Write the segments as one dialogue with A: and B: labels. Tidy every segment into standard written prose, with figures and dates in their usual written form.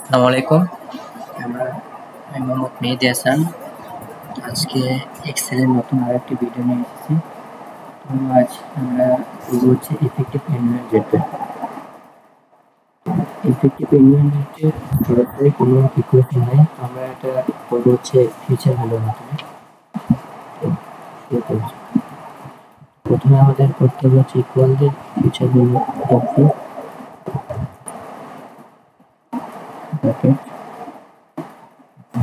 A: আসসালামু আলাইকুম। আমি মোহাম্মদ মেহেদী হাসান। আজকে এক্সেলের নতুন আরেকটি ভিডিও নিয়ে এসেছি। তো আজ আমরা করবো হচ্ছে effective annual rate. Effective annual রেটের সরাসরি কোনো ইকুয়েশন নেই, আমরা এটা করবো হচ্ছে ফিউচার ভ্যালুর মাধ্যমে। প্রথমে আমাদের করতে হবে হচ্ছে ইকুয়াল দিয়ে ফিউচার ভ্যালু অফ ব্র্যাকেট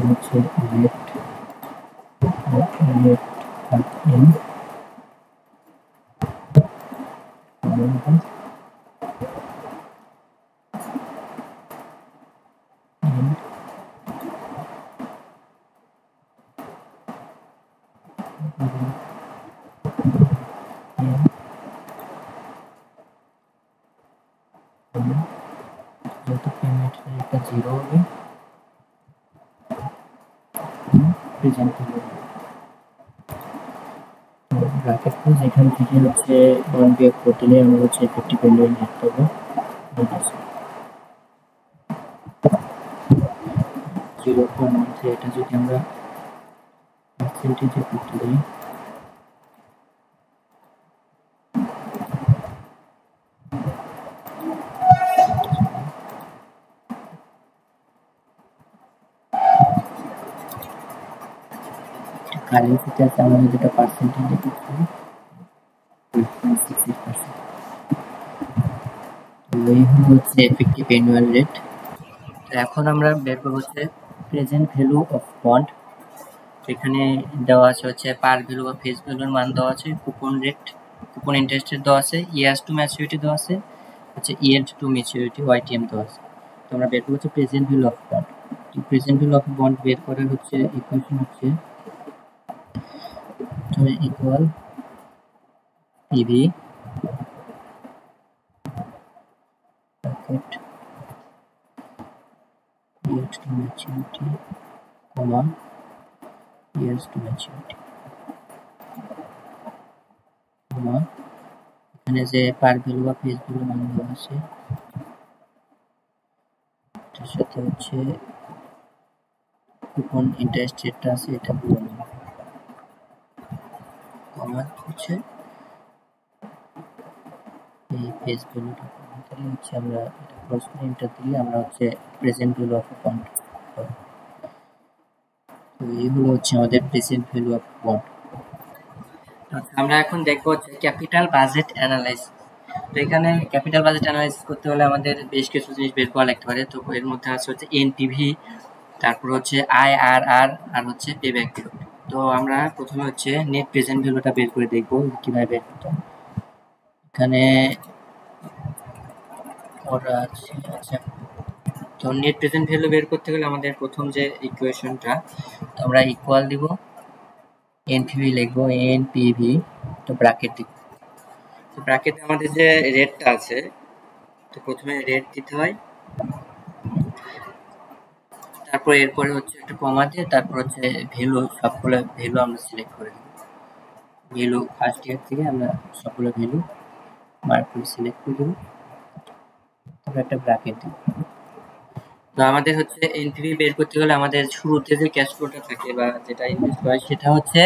A: হচ্ছে রেট ইন যেহেতু পেমেন্ট রেটটা 0 হবে, প্রেজেন্ট ব্র্যাকেট ক্লোজ। এখান থেকে হচ্ছে 1 বিয়োগ করতে গেলে আমরা হচ্ছে ইফেক্টিভ অ্যানুয়াল রেট পাবো 0.13। এটা যদি আমরা পার্সেন্টেজে করতে যাই, কারেন্সিতে আছে আমাদের যেটা পার্সেন্টেজে করতে হবে 8.68%। তো এই হলো হচ্ছে এফেক্টিভ অ্যানুয়াল রেট। তো এখন আমরা বের করবো হচ্ছে প্রেজেন্ট ভ্যালু অফ বন্ড। এখানে দেওয়া আছে হচ্ছে পার ভ্যালু বা ফেস ভ্যালুর মান দেওয়া আছে, coupon rate, coupon interest rate দেওয়া আছে, ইয়ার্স টু ম্যাচুরিটি দেওয়া আছে, হচ্ছে ইয়েল্ড টু ম্যাচুরিটি ওয়াইটিএম দেওয়া আছে। তো আমরা বের করবো হচ্ছে present value of bond. Present value of bond বের করার হচ্ছে ইকুয়েশন হচ্ছে equal PV bracket years to maturity, comma years to maturity, comma এখানে যে পার ভ্যালু বা ফেস ভ্যালু মান দেওয়া আছে তার সাথে হচ্ছে কুপন ইন্টারেস্ট রেটটা আছে এটা বলে নেব, কমা হচ্ছে এই ফেস ভ্যালুটা। তাহলে হচ্ছে আমরা এটা ক্রস করে এন্টার দিলে আমরা হচ্ছে প্রেজেন্ট ভ্যালু অফ বন্ড পাবো। তো এই হলো হচ্ছে আমাদের প্রেজেন্ট ভ্যালু অফ বন্ড। আমরা এখন দেখবো হচ্ছে ক্যাপিটাল বাজেট অ্যানালাইসিস। তো এখানে ক্যাপিটাল বাজেট অ্যানালাইসিস করতে হলে আমাদের বেশ কিছু জিনিস বের করা লাগতে পারে। তো এর মধ্যে আছে হচ্ছে এনপিভি, তারপর হচ্ছে আইআরআর, আর হচ্ছে পেব্যাক পিরিয়ড। তো আমরা প্রথমে হচ্ছে নেট প্রেজেন্ট ভ্যালুটা বের করে দেখবো কিভাবে বের করতে হয়। এখানে ওরা আছে, আচ্ছা। তো নেট প্রেজেন্ট ভ্যালু বের করতে গেলে আমাদের প্রথম যে ইকুয়েশনটা, তো আমরা ইকুয়াল দিব, এনপিভি লিখবো, এনপিভি, তো ব্র্যাকেট দিব। তো ব্র্যাকেটে আমাদের যে রেটটা আছে, তো প্রথমে রেট দিতে হয়, তারপর এরপরে হচ্ছে একটা কমা দিয়ে তারপর হচ্ছে ভ্যালু, সবগুলো ভ্যালু আমরা সিলেক্ট করে দেব। ভ্যালু ফার্স্ট ইয়ার থেকে আমরা সবগুলো ভ্যালু মার্ক করে সিলেক্ট করে দেবো, তারপর একটা ব্র্যাকেট দিব। তো আমাদের হচ্ছে এনপিভি বের করতে গেলে আমাদের শুরুতে যে ক্যাশ ফ্লোটা থাকে বা যেটা ইনভেস্ট হয় সেটা হচ্ছে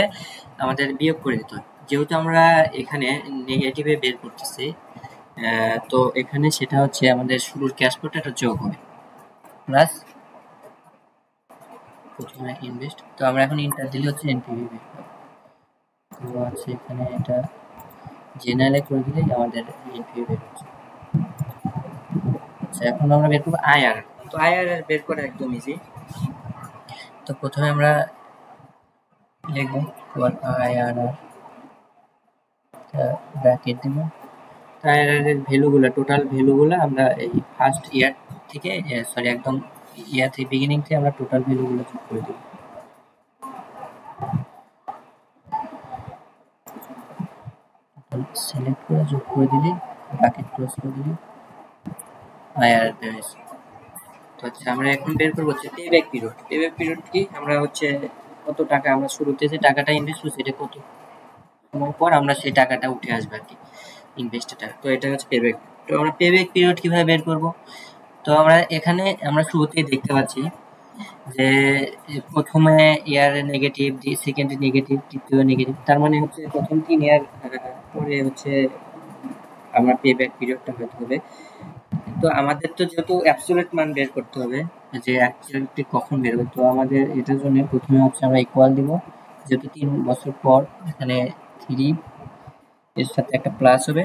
A: আমাদের বিয়োগ করে দিতে হয়। যেহেতু আমরা এখানে নেগেটিভে বের করতেছি, তো এখানে সেটা হচ্ছে আমাদের শুরুর ক্যাশ ফ্লোটা একটা যোগ হবে, প্লাস প্রথমে ইনভেস্ট। তো আমরা এখন ইন্টার দিলে হচ্ছে এনপিভি বের করব। তো আছে এখানে এটা জেনারেলে করে দিলেই আমাদের এনপিভি বের হচ্ছে। আচ্ছা, এখন আমরা বের করবো আইআর। তো আইআর বের করা একদম ইজি। তো প্রথমে আমরা লিখবো আইআর, ব্র্যাকেট দিব। আইআর এর ভ্যালুগুলো, টোটাল ভ্যালুগুলো আমরা এই ফার্স্ট ইয়ার থেকে, সরি একদম ইয়ার থেকে বিগিনিং থেকে আমরা টোটাল ভ্যালুগুলো যোগ করে দেব। সিলেক্ট করে যোগ করে দিলে, ব্র্যাকেট ক্লোজ করে দিলে আইআর বের হয়েছে। তো আচ্ছা, আমরা এখন বের করবো হচ্ছে পেব্যাক পিরিয়ড। পেব্যাক পিরিয়ড কি, আমরা হচ্ছে কত টাকা আমরা শুরুতে যে টাকাটা ইনভেস্ট করছি এটা কত সময় পর আমরা সেই টাকাটা উঠে আসবে আর কি, ইনভেস্টের টাকা। তো এটা হচ্ছে পেব্যাক। তো আমরা পেব্যাক পিরিয়ড কিভাবে বের করব? তো আমরা এখানে আমরা শুরুতেই দেখতে পাচ্ছি যে প্রথমে ইয়ারে নেগেটিভ, সেকেন্ডে নেগেটিভ, তৃতীয় নেগেটিভ, তার মানে হচ্ছে প্রথম 3 ইয়ার পরে হচ্ছে আমার পে ব্যাক পিরিয়ডটা হতে হবে। তো আমাদের তো যেহেতু অ্যাবসলিউট মান বের করতে হবে যে অ্যাকচুয়ালি কখন বের হবে, তো আমাদের এটার জন্য প্রথমে হচ্ছে আমরা ইকুয়াল দিব, যেহেতু 3 বছর পর এখানে 3 এর সাথে একটা প্লাস হবে,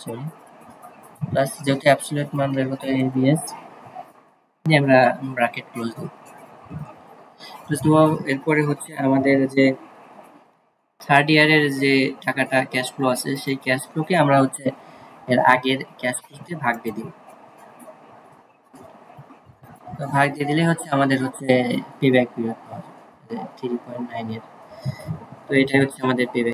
A: সরি প্লাস, যেহেতু অ্যাবসলিউট মান বের করতে হবে এবিএস দিয়ে আমরা ব্র্যাকেট ক্লোজ দেব। তো এরপরে হচ্ছে আমাদের যে থার্ড ইয়ারের যে টাকাটা ক্যাশ ফ্লো আছে সেই ক্যাশ ফ্লোকে আমরা হচ্ছে এর আগের ক্যাশ ফ্লোতে ভাগ দিয়ে দিব। তো ভাগ দিয়ে দিলে হচ্ছে আমাদের হচ্ছে পে ব্যাক পিরিয়ড পাওয়া যাবে 3.9 এর। তো এটাই হচ্ছে আমাদের পে ব্যাক।